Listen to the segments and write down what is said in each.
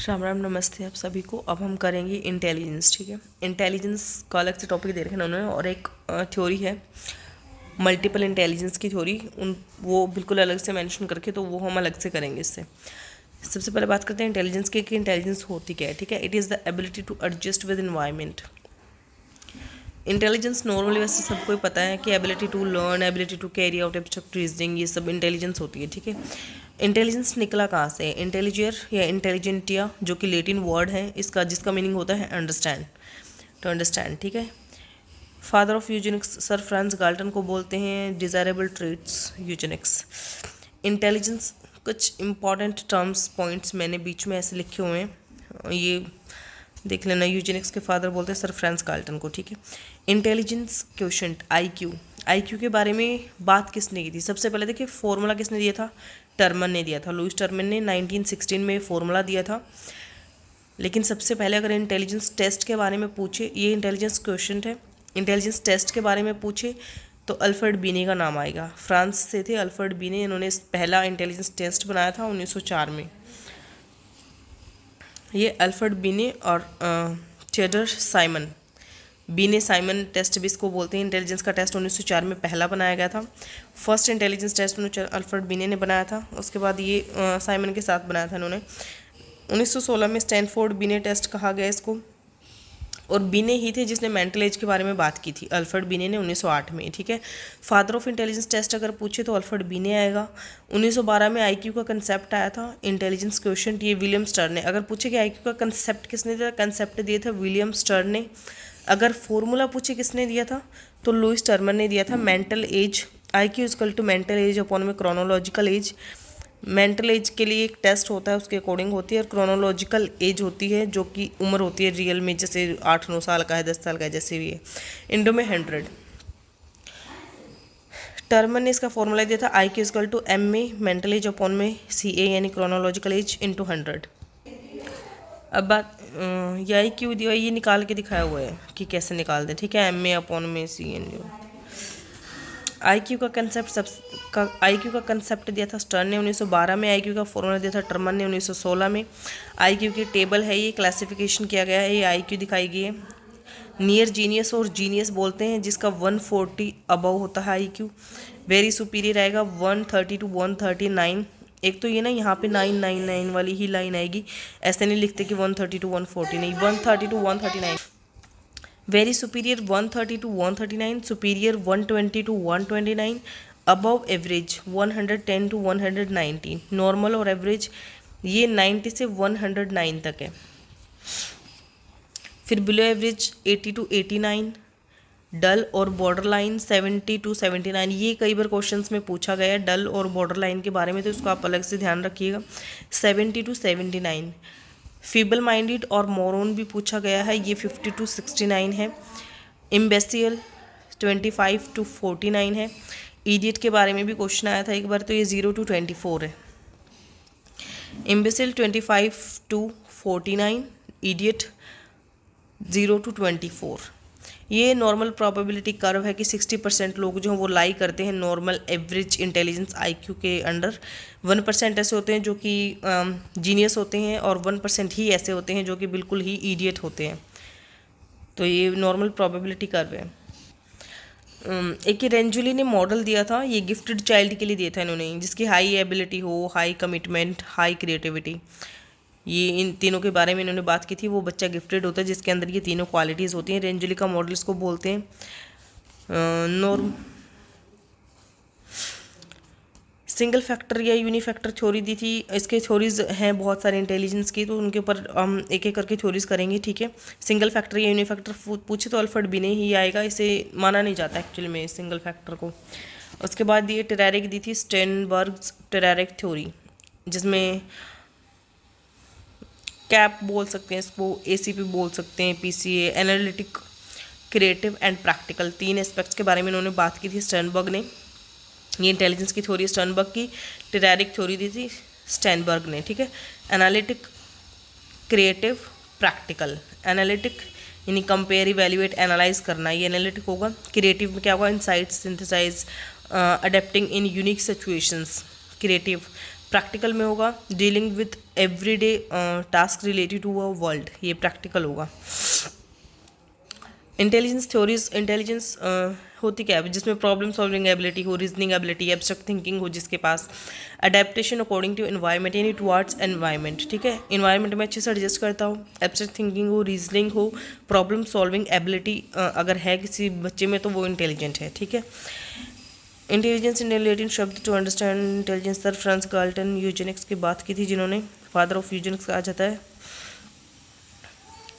राम राम नमस्ते आप सभी को। अब हम करेंगे इंटेलिजेंस। ठीक है, इंटेलिजेंस का अलग से टॉपिक दे रखा है उन्होंने, और एक थ्योरी है मल्टीपल इंटेलिजेंस की थ्योरी, उन वो बिल्कुल अलग से मेंशन करके, तो वो हम अलग से करेंगे इससे। सबसे पहले बात करते हैं इंटेलिजेंस की कि इंटेलिजेंस होती क्या है। ठीक है, it is the ability to adjust with environment. Intelligence normally वैसे सबको ही पता है कि ability to learn, ability to carry out abstract reasoning, ये सब इंटेलिजेंस होती है। ठीक है, इंटेलिजेंस निकला कहाँ से? इंटेलिजियर या इंटेलिजेंटिया, जो कि लेटिन वर्ड है इसका, जिसका मीनिंग होता है अंडरस्टैंड, टू अंडरस्टैंड। ठीक है, father of eugenics sir Francis Galton को बोलते हैं डिज़ायरेबल ट्रेट्स यूजेनिक्स। इंटेलिजेंस, कुछ इंपॉर्टेंट टर्म्स पॉइंट्स मैंने बीच में ऐसे लिखे हुए हैं, ये देख लेना। यूजेनिक्स के फादर बोलते हैं सर फ्रांस गाल्टन को। ठीक है, इंटेलिजेंस क्वोशिएंट आईक्यू। आईक्यू के बारे में बात किसने की थी? सबसे पहले देखिए फॉर्मूला किसने दिया था? टर्मन ने दिया था। लुईस टर्मन ने 1916 में फॉर्मूला दिया था। लेकिन सबसे पहले अगर इंटेलिजेंस टेस्ट के बारे में पूछे, ये इंटेलिजेंस क्वोशिएंट है, इंटेलिजेंस टेस्ट के बारे में पूछे तो अल्फ्रेड बीने का नाम आएगा। फ्रांस से थे अल्फ्रेड बीने, इन्होंने पहला इंटेलिजेंस टेस्ट बनाया था 1904 में। ये अल्फ्रेड बीने और थियोडर साइमन, बीने साइमन टेस्ट भी इसको बोलते हैं। इंटेलिजेंस का टेस्ट 1904 में पहला बनाया गया था। फर्स्ट इंटेलिजेंस टेस्ट अल्फ्रेड बीने ने बनाया था, उसके बाद ये साइमन के साथ बनाया था इन्होंने। 1916 में स्टैनफोर्ड बीने टेस्ट कहा गया इसको, और बीने ही थे जिसने मेंटल एज के बारे में बात की थी, अल्फ्रेड बीने ने 1908 में। ठीक है, फादर ऑफ इंटेलिजेंस टेस्ट अगर पूछे तो अल्फ्रेड बीने आएगा। 1912 में आईक्यू का कंसेप्ट आया था, इंटेलिजेंस क्वोशिएंट, ये विलियम स्टर्न ने। अगर पूछे कि आईक्यू का कंसेप्ट किसने दिया, कंसेप्ट दिया था विलियम स्टर्न ने। अगर फॉर्मूला पूछे किसने दिया था तो लुईस टर्मन ने दिया था। Mental age, IQ equal to mental age upon में क्रोनोलॉजिकल एज। मेंटल एज के लिए एक टेस्ट होता है, उसके अकॉर्डिंग होती है, और क्रोनोलॉजिकल एज होती है जो कि उम्र होती है रियल में, जैसे 8-9 साल का है, 10 साल का है, जैसे भी है। इंडो में 100। टर्मन ने इसका फॉर्मूला दिया था I Q equal to M में मेंटल एज अपॉन में सी ए, यानी क्रोनोलॉजिकल एज इंटू 100। अब बात ये आई क्यू दिया, ये निकाल के दिखाया हुआ है कि कैसे निकाल दें। ठीक है, एम ए अपॉन में सी एन। आईक्यू का कंसेप्ट दिया था स्टर्न ने 1912 में। आईक्यू का फॉर्मूला दिया था टर्मन ने 1916 में। आईक्यू की टेबल है, ये क्लासिफिकेशन किया गया है, ये आईक्यू दिखाई गई है। नियर जीनियस और जीनियस बोलते हैं जिसका 140 अबव होता है आईक्यू। वेरी सुपीरियर आएगा 130 to 139। एक तो ये ना यहाँ पे 999 वाली ही लाइन आएगी, ऐसे नहीं लिखते कि 130 to 140, नहीं, 130 to 139। Very superior 130 to 139, superior 120 to 129, above average 110 to 119, normal और एवरेज ये 90 से 109 तक है। फिर बिलो एवरेज 80 to 89, डल और बॉर्डर लाइन 70 to 79। ये कई बार क्वेश्चंस में पूछा गया है डल और बॉर्डर लाइन के बारे में, तो इसको आप अलग से ध्यान रखिएगा। 70 to 79। फीबल माइंडेड और मोरोन भी पूछा गया है, ये 50 to 69 है। इम्बेसियल 25 to 49 है। इडियट के बारे में भी क्वेश्चन आया था एक बार, तो ये 0 to 24 है। इम्बेसिल 25 to 49, इडियट 0 to 24। ये नॉर्मल प्रोबेबिलिटी कर्व है कि 60% लोग जो हैं वो लाई करते हैं नॉर्मल एवरेज इंटेलिजेंस आईक्यू के अंडर। 1% ऐसे होते हैं जो कि जीनियस होते हैं, और 1% ही ऐसे होते हैं जो कि बिल्कुल ही इडियट होते हैं। तो ये नॉर्मल प्रोबेबिलिटी कर्व है। एक रेंजुली ने मॉडल दिया था, ये गिफ्टेड चाइल्ड के लिए दिया था इन्होंने, जिसकी हाई एबिलिटी हो, हाई कमिटमेंट, हाई क्रिएटिविटी, ये इन तीनों के बारे में इन्होंने बात की थी। वो बच्चा गिफ्टेड होता है जिसके अंदर ये तीनों क्वालिटीज़ होती हैं। रेंजुली का मॉडल इसको बोलते हैं। नॉर्म सिंगल फैक्टर या यूनिफैक्टर थ्योरी दी थी। इसके थ्योरीज हैं बहुत सारे इंटेलिजेंस की, तो उनके ऊपर हम एक एक करके थ्योरीज करेंगे। ठीक है, सिंगल फैक्टर या यूनिफैक्टर पूछे तो अल्फ्रेड बीने ही आएगा, इसे माना नहीं जाता एक्चुअली में सिंगल फैक्टर को। उसके बाद ये टेरेरिक दी थी स्टेनबर्ग्स टेरेरिक थ्योरी, जिसमें कैप बोल सकते हैं इसको, एसीपी बोल सकते हैं, PCA, analytic, creative and practical, 3 aspects के बारे में इन्होंने बात की थी स्टर्नबर्ग ने। ये इंटेलिजेंस की थ्योरी स्टर्नबर्ग की, टेरेरिक थ्योरी दी थी स्टैनबर्ग ने। ठीक है, एनालिटिक, क्रिएटिव, प्रैक्टिकल। एनालिटिक यानी कंपेयर, इवेल्युएट, एनालाइज करना, ये एनालिटिक होगा। क्रिएटिव में क्या होगा? Insight, synthesise, adapting in unique situations, creative. Practical में होगा dealing with everyday task related to a world, ये प्रैक्टिकल होगा। इंटेलिजेंस थ्योरीज, इंटेलिजेंस होती क्या है, जिसमें प्रॉब्लम सॉल्विंग एबिलिटी हो, रीजनिंग एबिलिटी, एब्स्ट्रैक्ट थिंकिंग हो जिसके पास, अडेप्टेशन अकॉर्डिंग टू एनवायरमेंट यानी टुवार्ड्स एनवायरमेंट, ठीक है, इन्वायरमेंट में अच्छे से एडजस्ट करता हो, एब्स्ट्रैक्ट थिंकिंग हो, रीजनिंग हो, प्रॉब्लम सॉल्विंग एबिलिटी अगर है किसी बच्चे में तो वो इंटेलिजेंट है, ठीक है। इंटेलिजेंस इन लैटिन शब्द to understand intelligence, sir Francis Galton eugenics की बात की थी, जिन्होंने फादर ऑफ यूजेनिक्स कहा जाता है।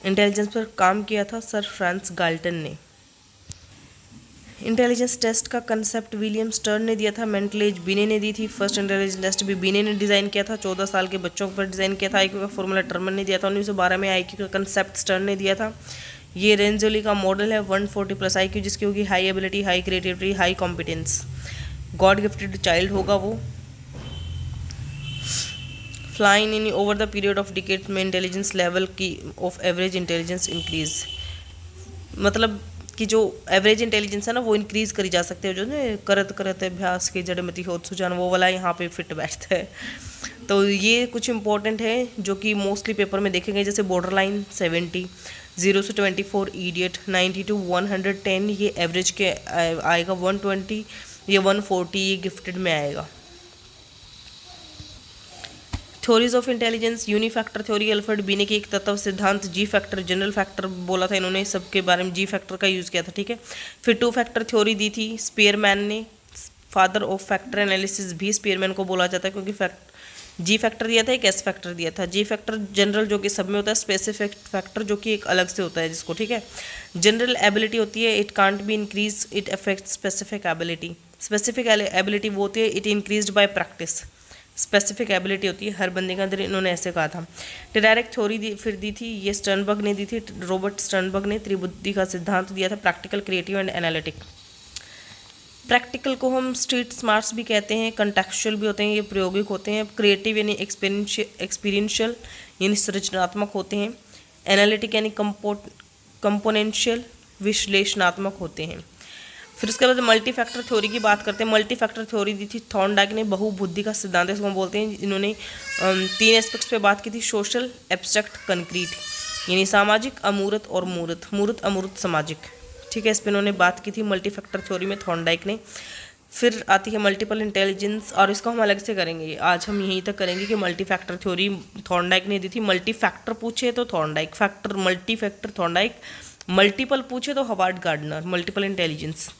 इंटेलिजेंस पर काम किया था सर फ्रांस गाल्टन ने। इंटेलिजेंस टेस्ट का कंसेप्ट विलियम स्टर्न ने दिया था, मेंटल एज बीने ने दी थी, फर्स्ट इंटेलिजेंस टेस्ट भी बीने ने डिज़ाइन किया था, 14 साल के बच्चों पर डिज़ाइन किया था। आईक्यू का फॉर्मूला टर्मन ने दिया था, 1912 में आईक्यू का कंसेप्ट स्टर्न ने दिया था। ये रेंजोली का मॉडल है 140 प्लस आईक्यू, जिसकी होगी high ability, high creativity, high competence, God gifted child होगा वो। फ्लाइन इन over the period of decade में इंटेलिजेंस लेवल की ऑफ एवरेज इंटेलिजेंस इंक्रीज, मतलब कि जो एवरेज इंटेलिजेंस है ना वो इंक्रीज करी जा सकती है, जो ना करत करत अभ्यास के जड़मती हो सुजान, वो वाला यहाँ पे फिट बैठता है। तो ये कुछ इंपॉर्टेंट है जो कि मोस्टली पेपर में देखे गए, जैसे बॉर्डर लाइन 70, 0 से 24 इडियट, 90 to 110 ये एवरेज के आएगा, 120 ये 140 ये गिफ्टेड में आएगा। Theories of intelligence, unifactor theory, Alfred Binet की एक तत्व सिद्धांत, जी फैक्टर, जनरल फैक्टर बोला था इन्होंने, सबके बारे में जी फैक्टर का यूज़ किया था, ठीक है। फिर 2 फैक्टर थ्योरी दी थी स्पीयरमैन ने, फादर ऑफ फैक्टर एनालिसिस भी स्पीयरमैन को बोला जाता है, क्योंकि जी फैक्टर दिया था, एक एस फैक्टर दिया था। जी फैक्टर जनरल जो कि सब में होता है, स्पेसिफिक फैक्टर जो कि एक अलग से होता है जिसको, ठीक है। जनरल एबिलिटी होती है it can't be increase, it affect specific ability, specific ability वो होती है it increase by practice, specific ability होती है हर बंदे के अंदर, इन्होंने ऐसे कहा था। डायरेक्ट थ्योरी फिर दी थी, ये स्टर्नबर्ग ने दी थी, रॉबर्ट स्टर्नबर्ग ने त्रिबुद्धि का सिद्धांत दिया था, practical, creative and analytic. Practical को हम स्ट्रीट स्मार्ट्स भी कहते हैं, कंटेक्चुअल भी होते हैं, ये प्रायोगिक होते हैं। क्रिएटिव यानी एक्सपीरियंशियल यानी सृजनात्मक होते हैं। एनालिटिक यानी कंपोनेंशियल विश्लेषणात्मक होते हैं। फिर उसके बाद मल्टी फैक्टर थ्योरी की बात करते हैं। मल्टी फैक्टर थ्योरी दी थी थॉर्नडाइक ने, बहुबुद्धि का सिद्धांत इसको बोलते हैं। इन्होंने 3 एस्पेक्ट्स पे बात की थी, सोशल, एब्स्ट्रैक्ट, कंक्रीट, यानी सामाजिक, अमूर्त और मूर्त, मूर्त अमूर्त सामाजिक, ठीक है। इस पर इन्होंने बात की थी मल्टी फैक्टर थ्योरी में थॉर्नडाइक ने। फिर आती है मल्टीपल इंटेलिजेंस, और इसको हम अलग से करेंगे, आज हम यहीं तक करेंगे कि मल्टी फैक्टर थ्योरी थॉर्नडाइक ने दी थी। मल्टी फैक्टर पूछे तो Thorndike, factor multi factor Thorndike, multiple पूछे तो हवार्ड गार्डनर, मल्टीपल इंटेलिजेंस।